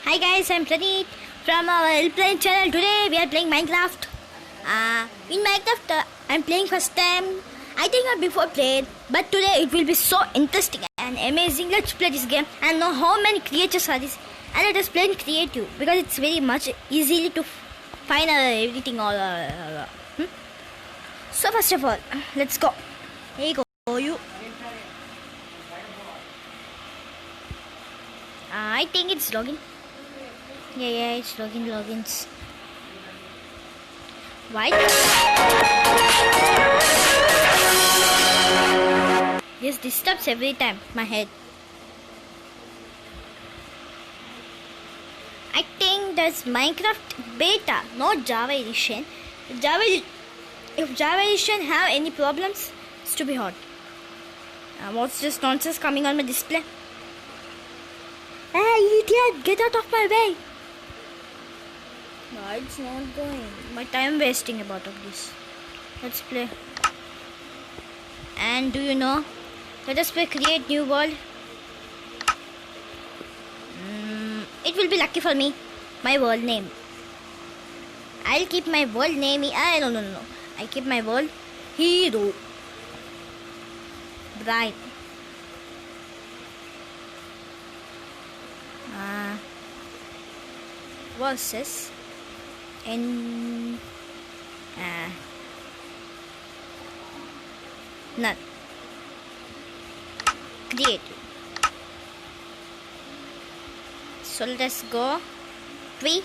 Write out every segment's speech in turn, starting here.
Hi guys, I'm Praneet from our Airplane channel. Today we are playing Minecraft. In Minecraft, I'm playing first time. I think I before played, but today it will be so interesting and amazing. Let's play this game and know how many creatures are this. And let us play in creative because it's very much easily to find everything all. So first of all, let's go. Here you go, you. I think it's login. Yeah, it's logins. Why? This disturbs every time my head. I think that's Minecraft beta, not Java edition. If Java edition have any problems, it's to be hot. What's this nonsense coming on my display? Hey, idiot! Get out of my way! No, it's not going. My time wasting about of this. Let's play. And do you know? Let us play create new world. It will be lucky for me. My world name. I'll keep my world name. No. I keep my world hero. Bright. Versus in none. Create. So let's go. 3.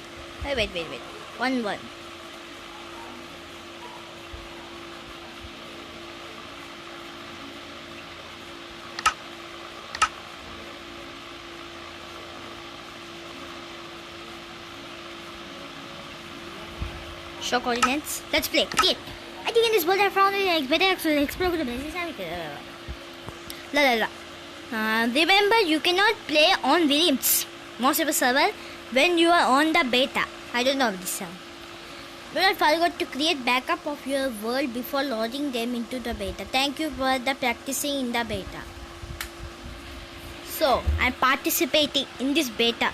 Wait. 1. Show coordinates. Let's play. Create. I think in this world I found it better to explore the places. Remember, you cannot play on Williams most of the server when you are on the beta. I don't know this sound. Do not forget to create backup of your world before loading them into the beta. Thank you for the practicing in the beta. So, I'm participating in this beta.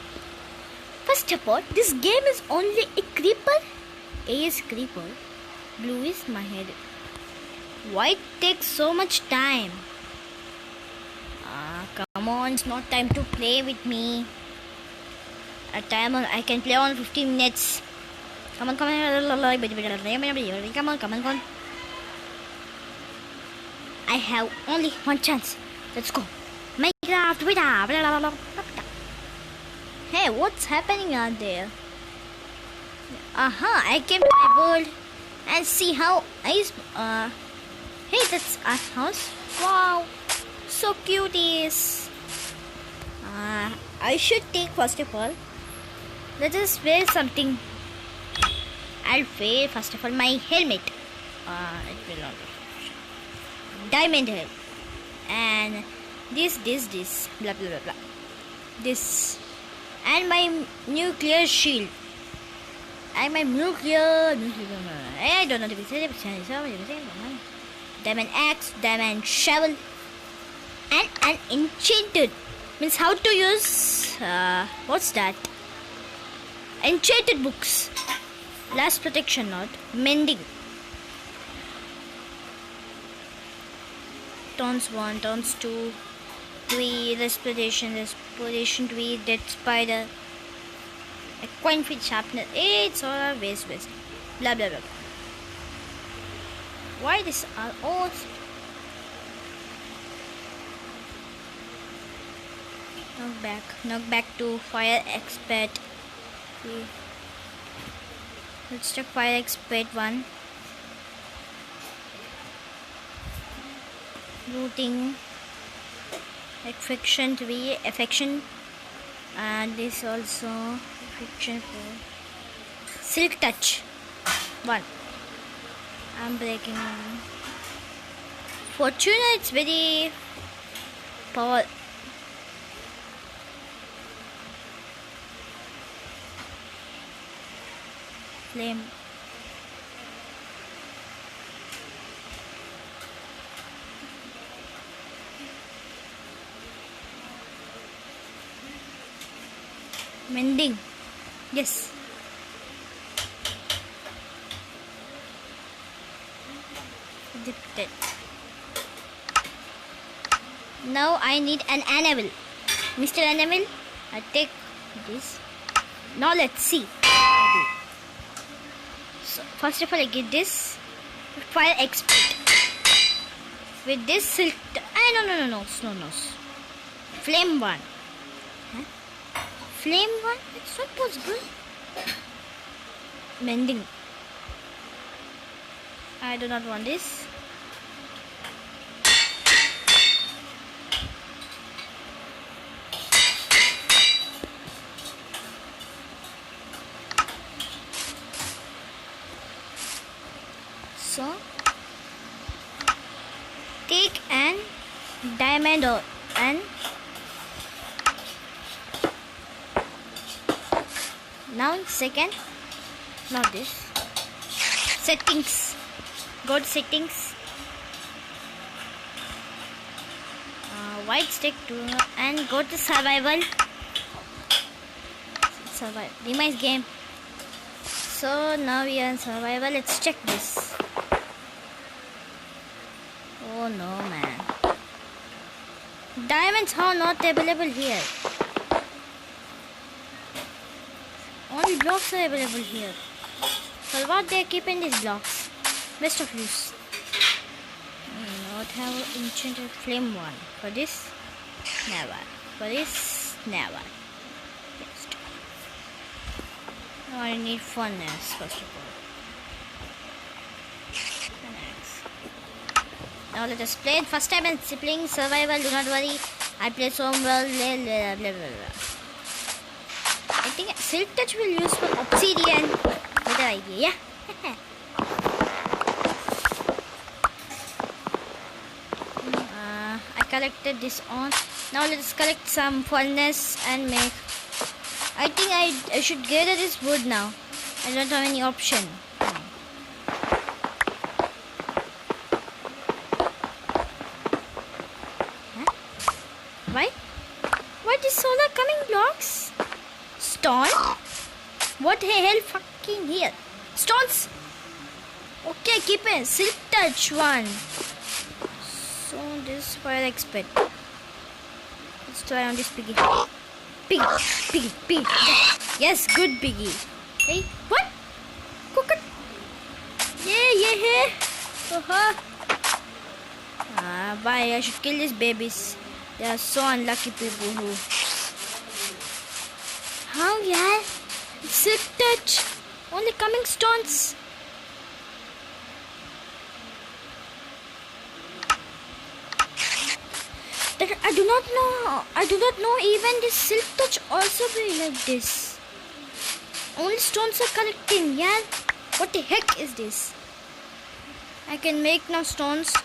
First of all, this game is only a creeper. A is creeper. Blue is my head. Why it takes so much time? Come on, it's not time to play with me. A timer, I can play on 15 minutes. Come on. Come on. I have only one chance. Let's go. Minecraft. Hey, what's happening out there? I came to my world and see how hey, that's our house. Wow, so cute is. I should take first of all. Let us wear something. I'll wear first of all my helmet. It will not be diamond head and this blah. This and my nuclear shield. And my nuclear. I don't know the diamond axe, diamond shovel, and an enchanted means how to use what's that? Enchanted books. Last protection not mending. Turns 1, turns 2, 3, respiration 3, dead spider. A coin feed sharpness. It's all waste. Blah. Why this are all? Knock back to fire expert. Let's check fire expert 1. Looting. Affection 3. Affection. And this also affection 4. Silk touch 1. I'm breaking one. Fortuna, it's very power. Flame. Mending. Yes. Dipped it. Now I need an anvil. Mr. Anvil, I take this. Now let's see. So first of all, I get this fire expert. With this silk. No. Flame one. Huh? Flame one? It's not possible. Mending. I do not want this. So take an diamond ore and now second, not this, settings, go to settings, white stick to and go to survival, demise game. So now we are in survival. Let's check this. Oh no, man. Diamonds are not available here. Only blocks are available here. For what they are keeping these blocks? Best of use. Not have enchanted flame one. For this, never. For this, never. Next. Now I need furnace first of all. Now let us play it. First time I'm playing survival, do not worry. I play so well. Blah, blah, blah. I think Silk Touch will use for obsidian. Better idea, yeah? I collected this on. Now let us collect some furnace and make. I think I should gather this wood now. I don't have any option. Why? What is solar coming blocks? Stone? What the hell fucking here? Stones? Okay, keep it. Silk Touch one. So this fire expert. Let's try on this piggy. Piggy. Yes, good piggy. Hey, what? Cook it. Yeah. Bye. I should kill these babies. They are so unlucky people who. How, yeah? Silk Touch. Only coming stones. That I do not know. I do not know even this Silk Touch also be like this. Only stones are collecting, yeah? What the heck is this? I can make now stones.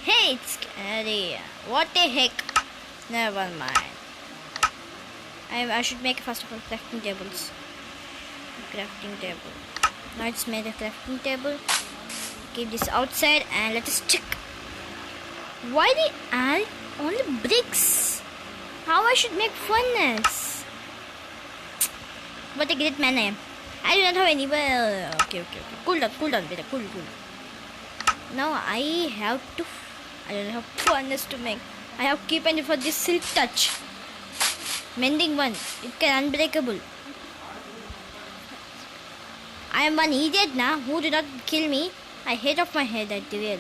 Hey, it's scary. What the heck? Never mind. I should make first of all crafting tables. Crafting table. Now it's made a crafting table. Keep this outside and let us check. Why they add only bricks? How I should make furnace? What a great man I am. I do not have any. Okay. Cool down, better. Cool. Now I don't have furnace to make. I have keep it for this Silk Touch. Mending one. It can unbreakable. I am one idiot now who did not kill me. I hate off my head at the real.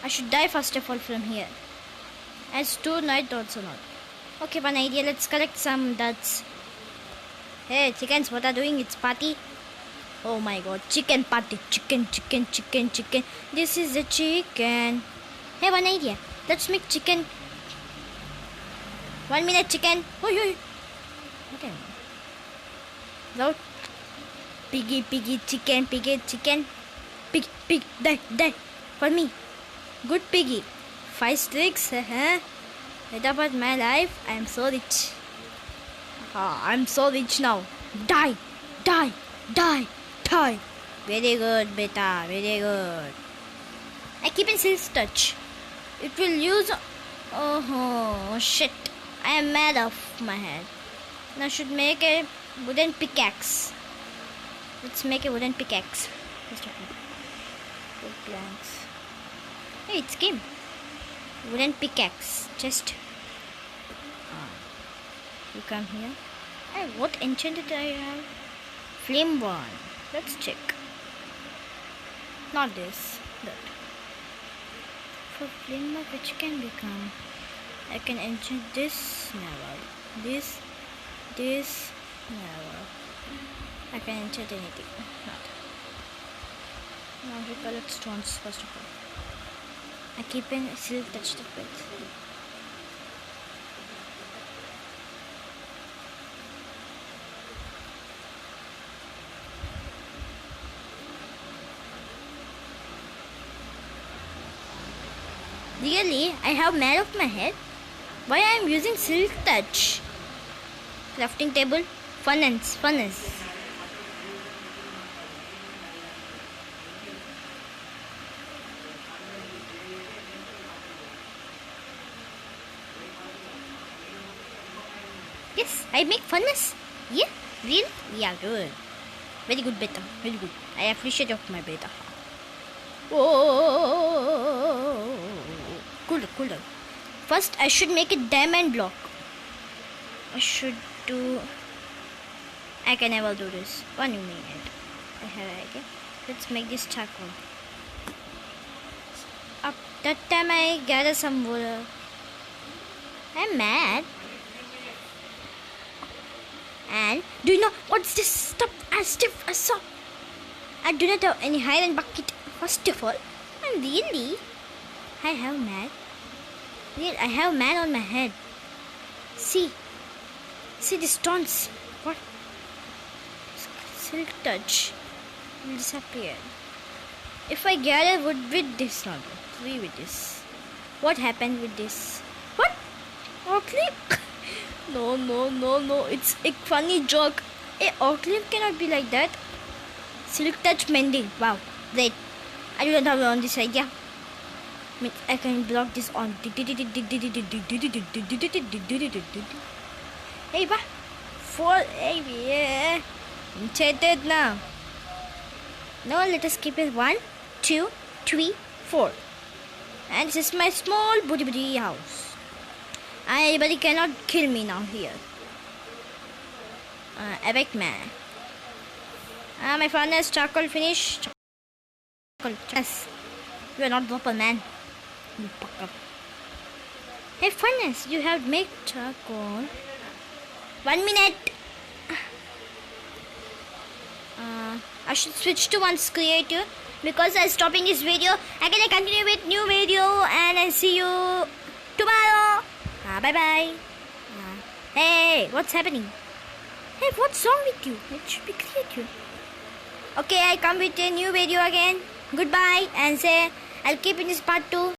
I should die first of all from here. As 2 night also not. Okay, one idea. Let's collect some duds. Hey, chickens, what are doing? It's party. Oh my god, chicken party. Chicken. This is the chicken. Hey, one idea. Let's make chicken. 1 minute, chicken. Oi. Okay. Now, piggy, chicken. Pig, die. For me. Good piggy. 5 sticks, huh? What about my life? I am so rich. I'm so rich now. Die. Very good, beta. Very good. I keep in Silk Touch. It will use. Oh shit! I am mad off my head. Now should make a wooden pickaxe. Let's make a wooden pickaxe. First of all, wood planks. Hey, it's game. Wooden pickaxe. Just you come here. Hey, what enchanted I have? Flame one. Let's check. Not this. That. For flame which can become. I can enchant this never. This never. I can enchant anything. Not. Now we collect stones first of all. I keep in silk touched with. Really, I have mad of my head. Why I am using silk touch? Crafting table, furnace. Yes, I make furnace. Yeah, really? Yeah, good. Very good, beta. Very good. I appreciate of my beta. Oh, cool down. First, I should make a diamond block. I can never do this. 1 minute. I have an idea. Let's make this charcoal. Up that time I gather some wood. I'm mad. And do you know what's this? Stop! I saw. I do not have any iron bucket. First of all, and really, I have mad. Really, I have mad on my head. See the stones. What? Silk touch will disappear. If I gather wood with this, not three with this. What happened with this? What? Oak-leaf? No. It's a funny joke. A oak-leaf cannot be like that. Silk touch mending. Wow, great. I do not have on this idea. I can block this on. Hey, ba. 4. Hey, yeah. Enchanted now. Now let us keep it 1, 2, 3, 4. And this is my small booty house. Anybody cannot kill me now here. Epic man. My furnace charcoal finish. Yes. You are not proper man. You fuck up. Hey furnace, you have made charcoal. 1 minute. I should switch to one's creative because I'm stopping this video. Again, I continue with new video and I see you tomorrow. Bye bye. Hey, what's happening? Hey, what's wrong with you? It should be creative. Okay, I come with a new video again. Goodbye and say I'll keep in this part 2.